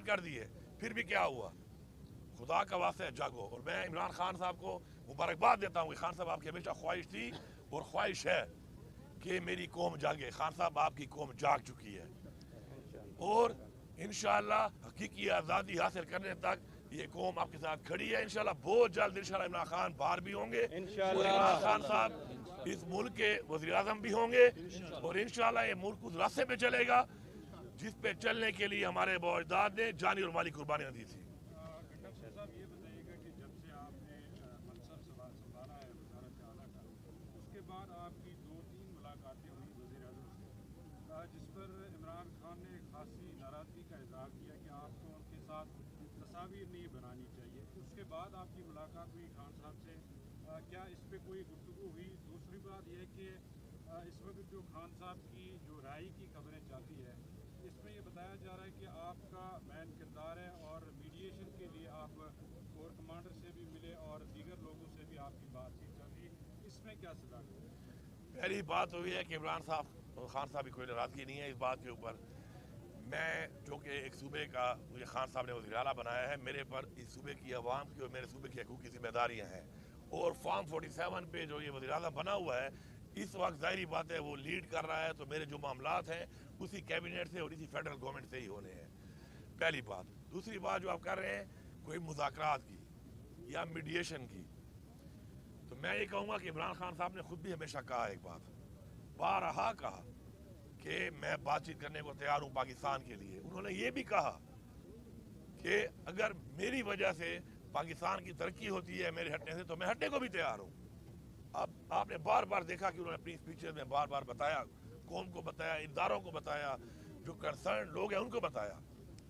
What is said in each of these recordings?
کر دیے، پھر بھی کیا ہوا؟ خدا کا واسطہ جاگو. اور میں عمران خان صاحب کو مبارکباد دیتا ہوں کہ خان صاحب آپ کی ہمیشہ خواہش تھی اور خواہش ہے کہ میری قوم جاگے. خان صاحب آپ کی قوم جاگ چکی ہے اور انشاءاللہ حقیقی آزادی حاصل کرنے تک یہ قوم آپ کے ساتھ کھڑی ہے. انشاءاللہ بہت جلد انشاءاللہ عمران خان باہر بھی ہوں گے اور عمران خان صاحب اس ملک کے وزیر اعظم بھی ہوں گے اور انشاءاللہ یہ ملک اس راستے پہ چلے گا جس پہ چلنے کے لیے ہمارے بااجداد نے جانی اور مالی قربانیاں دی تھی. صاحب یہ بتائیے گا کہ جب سے آپ نے منصب سنبھالا ہے وزارت اعلیٰ کا، اس کے بعد آپ کی 2-3 ملاقاتیں ہوئی وزیر اعظم سے، جس پر عمران خان نے خاصی ناراضگی کا اظہار کیا کہ آپ کو ان کے ساتھ تصاویر نہیں بنانی چاہیے. اس کے بعد آپ کی ملاقات ہوئی خان صاحب سے، کیا اس پہ کوئی گفتگو ہوئی؟ دوسری بات یہ کہ اس وقت جو خان صاحب کی جو رہائی کی خبریں چلتی ہے، اس میں یہ بتایا جا رہا ہے کہ آپ کا مین کردار ہے اور میڈیشن کے لیے آپ کور کمانڈر سے بھی ملے اور دیگر لوگوں سے بھی آپ کی بات چیت چل رہی ہے، اس میں کیا صداقت ہے؟ پہلی بات تو یہ ہے کہ عمران صاحب اور خان صاحب کی کوئی ناراضگی نہیں ہے اس بات کے اوپر. میں جو کہ ایک صوبے کا مجھے خان صاحب نے وزیر اعلیٰ بنایا ہے، میرے پر اس صوبے کی عوام کی اور میرے صوبے کی حقوق کی ذمہ داریاں ہیں اور فارم 47 پہ جو یہ وزیر اعلیٰ بنا ہوا ہے اس وقت ظاہری بات ہے وہ لیڈ کر رہا ہے، تو میرے جو معاملات ہیں اسی کیبنٹ سے اور اسی فیڈرل گورنمنٹ سے ہی ہونے ہیں. پہلی بات. دوسری بات جو آپ کر رہے ہیں کوئی مذاکرات کی یا میڈیشن کی، تو میں یہ کہوں گا کہ عمران خان صاحب نے خود بھی ہمیشہ کہا ایک بات، بارہا کہا کہ میں بات چیت کرنے کو تیار ہوں پاکستان کے لیے. انہوں نے یہ بھی کہا کہ اگر میری وجہ سے پاکستان کی ترقی ہوتی ہے میرے ہٹنے سے تو میں ہٹنے کو بھی تیار ہوں. اب آپ نے بار بار دیکھا کہ انہوں نے اپنی اسپیچز میں بار بار بتایا، قوم کو بتایا، اداروں کو بتایا، جو کنسرن لوگ ہیں ان کو بتایا.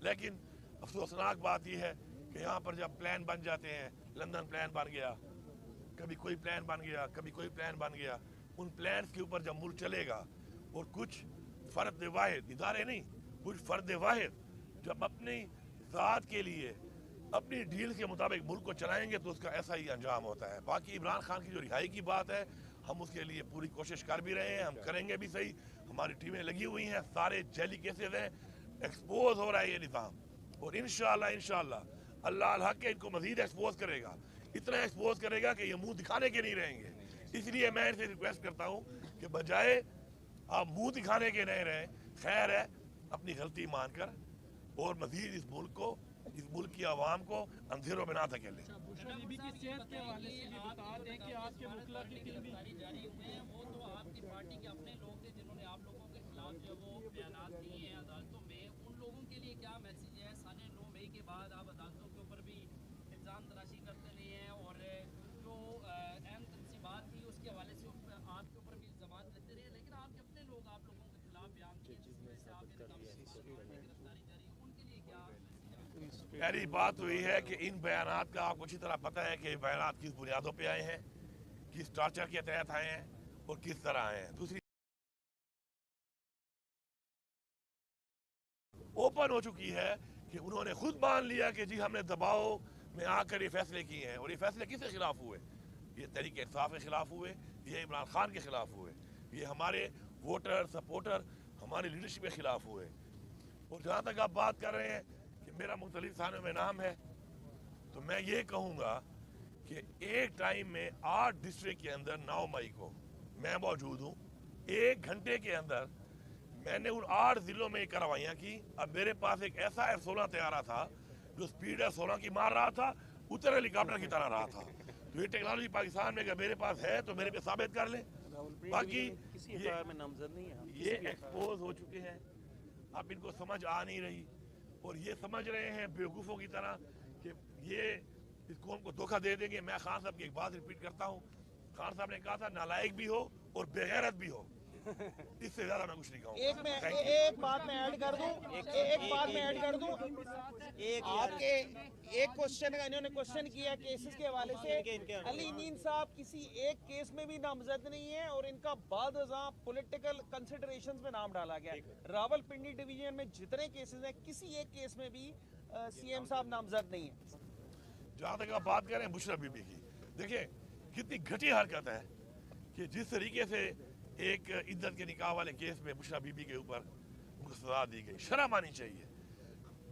لیکن افسوسناک بات یہ ہے کہ یہاں پر جب پلان بن جاتے ہیں، لندن پلان بن گیا، کبھی کوئی پلان بن گیا، کبھی کوئی پلان بن گیا، ان پلانز کے اوپر جب ملک چلے گا اور کچھ فرد واحد، ادارے نہیں، کچھ فرد واحد جب اپنی ذات کے لیے اپنی ڈیل کے مطابق ملک کو چلائیں گے تو اس کا ایسا ہی انجام ہوتا ہے. باقی عمران خان کی جو رہائی کی بات ہے ہم اس کے لیے پوری کوشش کر بھی رہے ہیں، ہم کریں گے بھی صحیح. ہماری ٹیمیں لگی ہوئی ہیں، سارے جیلی کیسز ہیں، ایکسپوز ہو رہا ہے یہ نظام اور انشاءاللہ اللہ الحق کے ان کو مزید ایکسپوز کرے گا، اتنا ایکسپوز کرے گا کہ یہ منہ دکھانے کے نہیں رہیں گے. اس لیے میں ان سے ریکویسٹ کرتا ہوں کہ بجائے آپ منہ دکھانے کے نہیں رہیں، خیر ہے اپنی غلطی مان کر اور مزید اس ملک کو، اس ملک کی عوام کو اندھیروں میں نہ دھکیلیں. بیبی کی صحت کے حوالے سے بھی بتا دیں کہ آپ کے مطلع کی ٹیم بھی جاری ہوئے ہیں، وہ تو آپ کی پارٹی کے اپنے لوگ تھے جنہوں نے آپ لوگوں کے خلاف جو وہ بیانات دیے ہیں عدالتوں میں. ان لوگوں کے لیے کیا میسیج ہے؟ 9 مئی کے بعد آپ عدالتوں کے اوپر بھی الزام تراشی کرتے رہے ہیں اور جو اہم تنصیبات تھی اس کے حوالے سے آپ کے اوپر بھی الزامات لگتے رہے ہیں، لیکن آپ کے اپنے لوگ آپ لوگوں کے خلاف بیان دیے جس وجہ سے آپ گرفتاری جاری، ان کے لیے کیا میسیج ہے؟ پہلی بات تو یہ ہے کہ ان بیانات کا آپ کو اچھی طرح پتہ ہے کہ یہ بیانات کس بنیادوں پہ آئے ہیں، کس ٹارچر کے تحت آئے ہیں اور کس طرح آئے ہیں. دوسری اوپن ہو چکی ہے کہ انہوں نے خود مان لیا کہ جی ہم نے دباؤ میں آ کر یہ فیصلے کیے ہیں. اور یہ فیصلے کس کے خلاف ہوئے؟ یہ تحریک انصاف کے خلاف ہوئے، یہ عمران خان کے خلاف ہوئے، یہ ہمارے ووٹر سپورٹر ہماری لیڈرشپ کے خلاف ہوئے. اور جہاں تک آپ بات کر رہے ہیں کہ میرا مختلف تھانوں میں نام ہے، تو میں یہ کہوں گا کہ ایک ٹائم میں 8 ڈسٹرکٹ کے اندر 9 مئی کو میں موجود ہوں. 1 گھنٹے کے اندر میں نے ان 8 ضلعوں میں یہ کاروائیاں کی. اب میرے پاس ایک ایسا F-16 طیارہ تھا جو سپیڈ F-16 کی مار رہا تھا، اتر ہیلی کاپٹر کی طرح رہا تھا. تو یہ ٹیکنالوجی پاکستان میں اگر میرے پاس ہے تو میرے پہ ثابت کر لیں. باقی یہ ایکسپوز ہو چکے ہیں، اب ان کو سمجھ آ نہیں رہی اور یہ سمجھ رہے ہیں بیوقوفوں کی طرح کہ یہ اس قوم کو دھوکہ دے دیں گے. میں خان صاحب کی ایک بات ریپیٹ کرتا ہوں، خان صاحب نے کہا تھا نالائق بھی ہو اور بے غیرت بھی ہو. اس سے زیادہ میں کچھ نہیں کہوں گا. ایک بات میں ایڈ کر دوں آپ کے ایک کوشچن کا انہوں نے کوشچن کیا کیسز کے حوالے سے. علی امین صاحب کسی ایک کیس میں بھی نامزد نہیں ہے اور ان کا بعد ازاں پولیٹیکل کنسیڈریشنز میں نام ڈالا گیا. راول پنڈی ڈویژن میں جتنے کیسز ہیں کسی ایک کیس میں بھی سی ایم صاحب نامزد نہیں ہیں. جہاں تک آپ بات کریں بشرا بی بی کی، دیکھیں کتنی گھٹی حرکت ہے کہ جس طریقے سے ایک عزت کے نکاح والے کیس میں بشرا بی بی کے اوپر ان کو سزا دی گئی. شرم آنی چاہیے.